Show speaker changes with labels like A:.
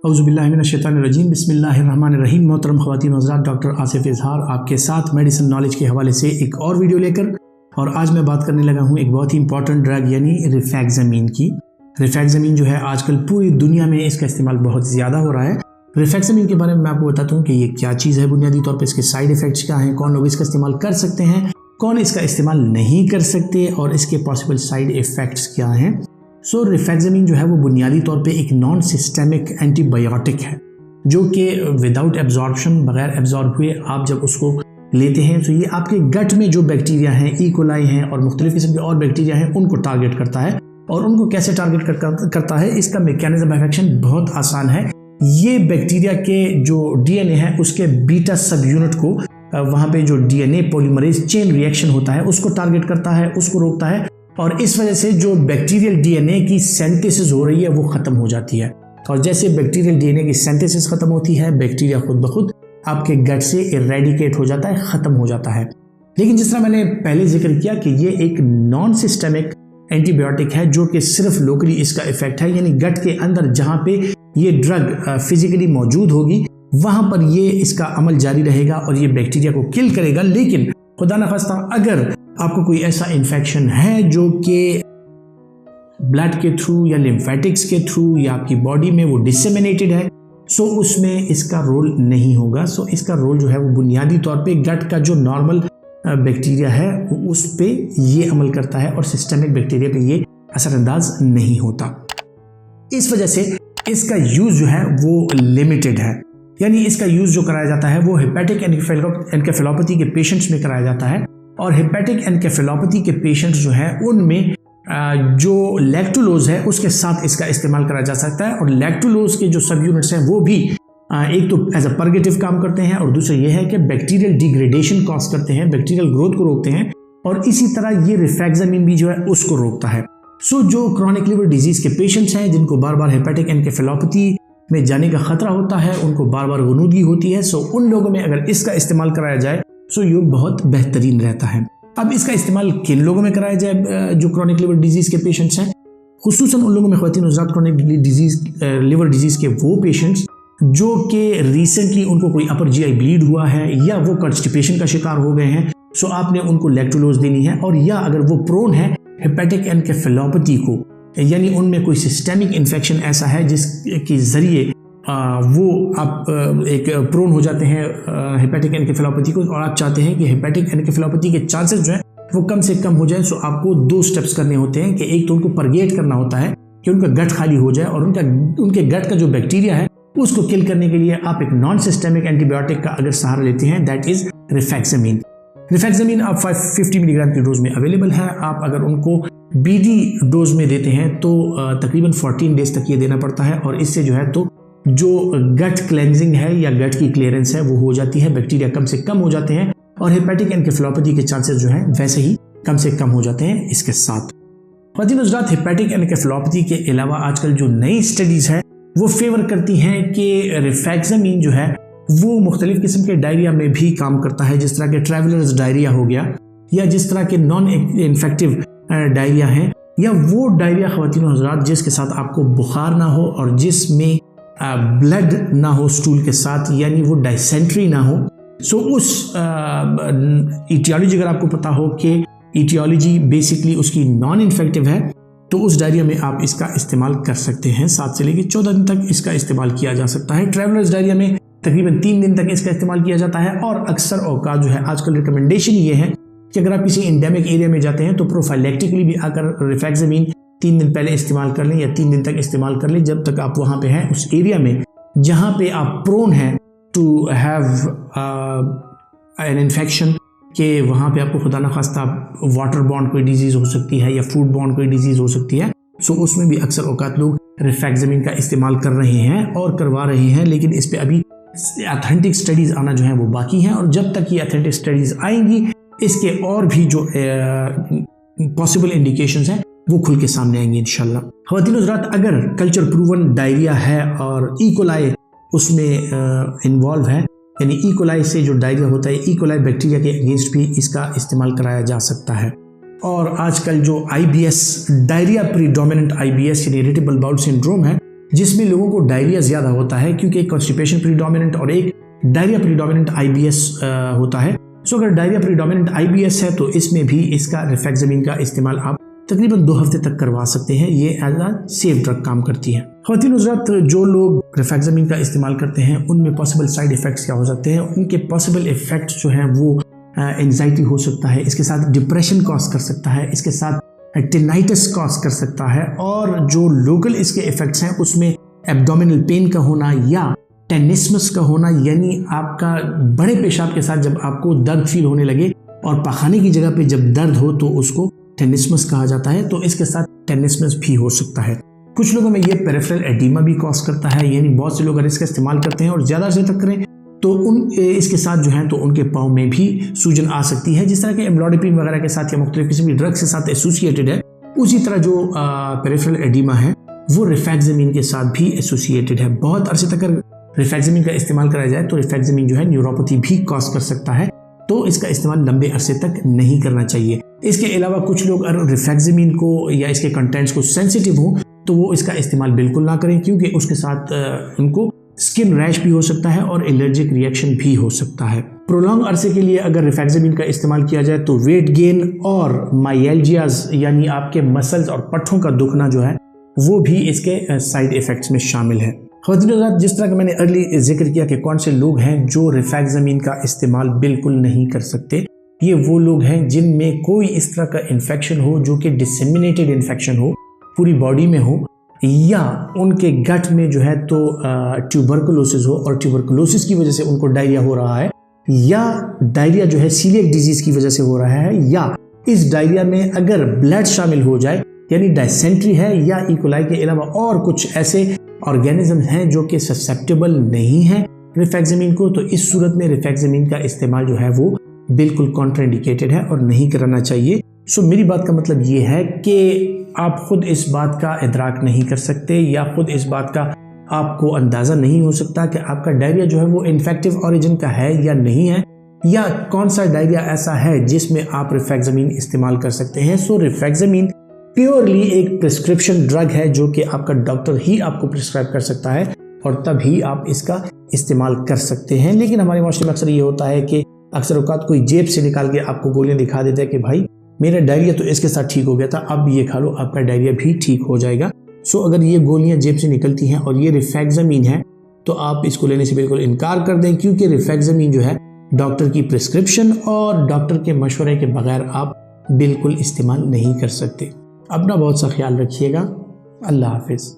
A: औज़ुबिल्लाहिमिनश्शैतानिर्रजीम बिस्मिल्लाहिर्रहमानिर्रहीम। मोहतरम ख़वातीन व हज़रात, डॉक्टर आसिफ इज़हार आपके साथ मेडिसिन नॉलेज के हवाले से एक और वीडियो लेकर, और आज मैं बात करने लगा हूँ एक बहुत ही इंपॉर्टेंट ड्रग यानी रिफैक्ज़ामिन की। रिफैक्ज़ामिन जो है आजकल पूरी दुनिया में इसका इस्तेमाल बहुत ज़्यादा हो रहा है। रिफैक्ज़ामिन के बारे में मैं आपको बताता हूँ कि ये क्या चीज़ है, बुनियादी तौर पर इसके साइड इफ़ेक्ट्स क्या हैं, कौन लोग इसका इस्तेमाल कर सकते हैं, कौन इसका इस्तेमाल नहीं कर सकते और इसके पॉसिबल साइड इफ़ेक्ट्स क्या हैं। सो रिफैक्ज़ामिन जो है वो बुनियादी तौर पे एक नॉन सिस्टेमिक एंटीबायोटिक है जो कि विदाउट एब्जॉर्प्शन, बगैर एब्जॉर्ब हुए आप जब उसको लेते हैं तो ये आपके गट में जो बैक्टीरिया हैं, ई कोलाई हैं और मुख्तलिफ किस्म के और बैक्टीरिया हैं उनको टारगेट करता है। और उनको कैसे टारगेट करता है, इसका मैकेनिज्म ऑफ एक्शन बहुत आसान है। ये बैक्टीरिया के जो डीएनए है उसके बीटा सब यूनिट को वहाँ पे जो डीएनए पॉलीमरेज चेन रिएक्शन होता है उसको टारगेट करता है, उसको रोकता है, और इस वजह से जो बैक्टीरियल डीएनए की सिंथेसिस हो रही है वो ख़त्म हो जाती है। और जैसे बैक्टीरियल डीएनए की सिंथेसिस ख़त्म होती है, बैक्टीरिया खुद ब खुद आपके गट से इरेडिकेट हो जाता है, ख़त्म हो जाता है। लेकिन जिस तरह मैंने पहले जिक्र किया कि ये एक नॉन सिस्टेमिक एंटीबायोटिक है जो कि सिर्फ लोकली इसका इफेक्ट है, यानी गट के अंदर जहाँ पे ये ड्रग फिजिकली मौजूद होगी वहाँ पर ये इसका अमल जारी रहेगा और ये बैक्टीरिया को किल करेगा। लेकिन खुदा न खास्ता अगर आपको कोई ऐसा इन्फेक्शन है जो कि ब्लड के थ्रू या लिम्फेटिक्स के थ्रू या आपकी बॉडी में वो डिसेमिनेटेड है, सो उसमें इसका रोल नहीं होगा। सो इसका रोल जो है वो बुनियादी तौर पे गट का जो नॉर्मल बैक्टीरिया है उस पे ये अमल करता है और सिस्टेमिक बैक्टीरिया पे ये असरअंदाज नहीं होता। इस वजह से इसका यूज़ जो है वो लिमिटेड है, यानी इसका यूज़ जो कराया जाता है वो हेपेटिक एनकेफेलोपैथी के पेशेंट्स में कराया जाता है। और हेपेटिक एनकेफेलोपैथी के पेशेंट्स जो हैं उनमें जो लैक्टुलोज है उसके साथ इसका इस्तेमाल करा जा सकता है। और लैक्टुलोज के जो सब यूनिट्स हैं वो भी एक तो एज अ परगेटिव काम करते हैं और दूसरा ये है कि बैक्टीरियल डिग्रेडेशन कॉज करते हैं, बैक्टीरियल ग्रोथ को रोकते हैं, और इसी तरह ये रिफैक्ज़ामिन भी जो है उसको रोकता है। सो जो क्रॉनिक लिवर डिजीज़ के पेशेंट्स हैं जिनको बार बार हेपेटिक एनकेफेलोपैथी में जाने का खतरा होता है, उनको बार बार गनूदगी होती है, सो उन लोगों में अगर इसका इस्तेमाल कराया जाए सो ये बहुत बेहतरीन रहता है। अब इसका इस्तेमाल किन लोगों में कराया जाए जो क्रॉनिक लिवर डिजीज़ के पेशेंट्स हैं, खुसूसन उन लोगों में ख़वातीन हज़रात क्रॉनिक लिवर डिजीज़ के वो पेशेंट्स जो कि रिसेंटली उनको कोई अपर जीआई ब्लीड हुआ है या वो कॉन्स्टिपेशन का शिकार हो गए हैं, सो आपने उनको लैक्टुलोज देनी है। और या अगर वो प्रोन है हेपेटिक एनकेफेलोपैथी को, यानी उनमें कोई सिस्टेमिक इन्फेक्शन ऐसा है जिसके ज़रिए वो आप एक प्रोन हो जाते हैं हेपेटिक एनकेफेलोपैथी को, और आप चाहते हैं कि हेपेटिक एनकेफेलोपैथी के चांसेस जो है वो कम से कम हो जाए, सो आपको दो स्टेप्स करने होते हैं कि एक तो उनको परगेट करना होता है कि उनका गट खाली हो जाए, और उनके गट का जो बैक्टीरिया है उसको किल करने के लिए आप एक नॉन सिस्टेमिक एंटीबायोटिक का अगर सहारा लेते हैं, दैट इज रिफैक्ज़ामिन। रिफैक्ज़ामिन आप 550 मिलीग्राम की डोज में अवेलेबल है। आप अगर उनको बीडी डोज में देते हैं तो तकरीबन 14 डेज तक ये देना पड़ता है, और इससे जो है तो जो गट क्लेंजिंग है या गट की क्लियरेंस है वो हो जाती है, बैक्टीरिया कम से कम हो जाते हैं, और हेपेटिक एनकेफेलोपैथी के चांसेस जो हैं वैसे ही कम से कम हो जाते हैं इसके साथ। ख़वातीन हज़रात, हेपेटिक एनकेफेलोपैथी के अलावा आजकल जो नई स्टडीज़ है वो फेवर करती हैं कि रिफैक्ज़ामिन जो है वो मुख्तलिफ किस्म के डायरिया में भी काम करता है, जिस तरह के ट्रैवलर्स डायरिया हो गया या जिस तरह के नॉन इन्फेक्टिव डायरिया हैं, या वो डायरिया ख़वातीन हज़रात जिसके साथ आपको बुखार ना हो और जिसमें ब्लड ना हो स्टूल के साथ, यानी वो डायसेंट्री ना हो। सो उस ईटियोलॉजी अगर आपको पता हो कि ईटियोलॉजी बेसिकली उसकी नॉन इन्फेक्टिव है, तो उस डायरिया में आप इसका इस्तेमाल कर सकते हैं। 7 से लेकर 14 दिन तक इसका इस्तेमाल किया जा सकता है। ट्रैवलर्स डायरिया में तकरीबन 3 दिन तक इसका इस्तेमाल किया जाता है, और अक्सर औकात जो है आजकल रिकमेंडेशन ये है कि अगर आप किसी एंडेमिक एरिया में जाते हैं तो प्रोफाइलेक्टिकली भी आकर रिफैक्ज़ामिन 3 दिन पहले इस्तेमाल कर लें या 3 दिन तक इस्तेमाल कर लें, जब तक आप वहाँ पे हैं उस एरिया में जहाँ पे आप प्रोन हैं टू हैव एन इन्फेक्शन, कि वहाँ पे आपको खुदा न खास्ता वाटर बॉर्न कोई डिजीज़ हो सकती है या फूड बॉर्न कोई डिजीज़ हो सकती है। सो उसमें भी अक्सर औकात लोग रिफैक्ज़ामिन का इस्तेमाल कर रहे हैं और करवा रहे हैं, लेकिन इस पर अभी ऑथेंटिक स्टडीज़ आना जो है वो बाकी हैं, और जब तक ये ऑथेंटिक स्टडीज़ आएंगी इसके और भी जो पॉसिबल इंडिकेशंस हैं वो खुल के सामने आएंगे इंशाल्लाह। ख़वातीन हज़रात, अगर कल्चर प्रूवन डायरिया है और ई कोलाई उसमें इन्वॉल्व है, यानी ई कोलाई से जो डायरिया होता है, ई कोलाई बैक्टीरिया के अगेंस्ट भी इसका इस्तेमाल कराया जा सकता है। और आजकल जो IBS डायरिया प्रीडोमिनेंट IBS यानी इरिटेबल बाउल सिंड्रोम है, जिसमें लोगों को डायरिया ज़्यादा होता है, क्योंकि एक कॉन्स्टिपेशन प्रीडोमिनेंट और एक डायरिया प्रीडोमिनेंट IBS होता है। सो अगर डायरिया प्रीडोमिनेंट IBS है तो इसमें भी इसका रिफैक्सामिन का इस्तेमाल आप तकरीबन 2 हफ्ते तक करवा सकते हैं। ये एज आ सेफ ड्रग काम करती है। ख़वातीन हज़रात, जो लोग रिफैक्सामिन का इस्तेमाल करते हैं उनमें पॉसिबल साइड इफ़ेक्ट्स क्या हो सकते हैं? उनके पॉसिबल इफ़ेक्ट्स जो हैं वो एंजाइटी हो सकता है, इसके साथ डिप्रेशन कॉज कर सकता है, इसके साथ टिनाइटिस कॉज कर सकता है, और जो लोकल इसके इफ़ेक्ट्स हैं उसमें एब्डोमिनल पेन का होना या टेनिस्मस का होना, यानी आपका बड़े पेशाब के साथ जब आपको दर्द फील होने लगे और पखाने की जगह पे जब दर्द हो तो उसको टेनिस्मस कहा जाता है। तो इसके साथ टेनिस्मस भी हो सकता है। कुछ लोगों में ये पेरिफेरल एडिमा भी कॉज करता है, यानी बहुत से लोग अगर इसका इस्तेमाल करते हैं और ज़्यादा से तक करें तो इसके साथ जो है तो उनके पाँव में भी सूजन आ सकती है। जिस तरह के एम्लोडिपिन वगैरह के साथ या मुख्तलिफ किसी भी ड्रग के साथ एसोसिएटेड है, उसी तरह जो पेरिफेरल एडिमा है वो रिफैक्सामिन के साथ भी एसोसिएटेड है। बहुत अरसे तक अगर रिफैक्सामिन का इस्तेमाल करा जाए तो रिफैक्सामिन जो है न्यूरोपैथी भी कॉज कर सकता है, तो इसका इस्तेमाल लंबे अरसे तक नहीं करना चाहिए। इसके अलावा कुछ लोग अगर रिफैक्सामिन को या इसके कंटेंट्स को सेंसिटिव हो तो वो इसका इस्तेमाल बिल्कुल ना करें, क्योंकि उसके साथ उनको स्किन रैश भी हो सकता है और एलर्जिक रिएक्शन भी हो सकता है। प्रोलॉन्ग अरसे के लिए अगर रिफैक्सामिन का इस्तेमाल किया जाए तो वेट गेन और माइल्जियाज यानी आपके मसल्स और पट्ठों का दुखना जो है वो भी इसके साइड इफ़ेक्ट्स में शामिल है। ख़वातीन, जिस तरह का मैंने अर्ली जिक्र किया कि कौन से लोग हैं जो रिफैक्सामिन का इस्तेमाल बिल्कुल नहीं कर सकते, ये वो लोग हैं जिनमें कोई इस तरह का इन्फेक्शन हो जो कि डिसेमिनेटेड इन्फेक्शन हो, पूरी बॉडी में हो, या उनके गट में जो है तो ट्यूबरकुलोसिस हो और ट्यूबरकुलोसिस की वजह से उनको डायरिया हो रहा है, या डायरिया जो है सीलिएक डिजीज़ की वजह से हो रहा है, या इस डायरिया में अगर ब्लड शामिल हो जाए यानी डायसेंट्री है, या इकोलाई के अलावा और कुछ ऐसे ऑर्गेनिज्म हैं जो कि ससेप्टेबल नहीं है रिफैक्सामिन को, तो इस सूरत में रिफैक्सामिन का इस्तेमाल जो है वो बिल्कुल कॉन्ट्राइंडिकेटेड है और नहीं करना चाहिए। सो मेरी बात का मतलब ये है कि आप खुद इस बात का इदराक नहीं कर सकते या खुद इस बात का आपको अंदाज़ा नहीं हो सकता कि आपका डायरिया जो है वो इन्फेक्टिव ओरिजिन का है या नहीं है, या कौन सा डायरिया ऐसा है जिसमें आप रिफैक्सामिन इस्तेमाल कर सकते हैं। सो रिफैक्सामिन प्योरली एक प्रिस्क्रिप्शन ड्रग है जो कि आपका डॉक्टर ही आपको प्रिस्क्राइब कर सकता है और तभी आप इसका इस्तेमाल कर सकते हैं। लेकिन हमारे माशरे में अक्सर ये होता है कि अक्सर औकात कोई जेब से निकाल के आपको गोलियां दिखा देता है कि भाई मेरा डायरिया तो इसके साथ ठीक हो गया था, अब ये खा लो, आपका डायरिया भी ठीक हो जाएगा। सो अगर ये गोलियां जेब से निकलती हैं और ये रिफैक्सामिन है तो आप इसको लेने से बिल्कुल इनकार कर दें, क्योंकि रिफैक्सामिन जो है डॉक्टर की प्रिस्क्रिप्शन और डॉक्टर के मशवरे के बगैर आप बिल्कुल इस्तेमाल नहीं कर सकते। अपना बहुत सा ख्याल रखिएगा। अल्लाह हाफिज़।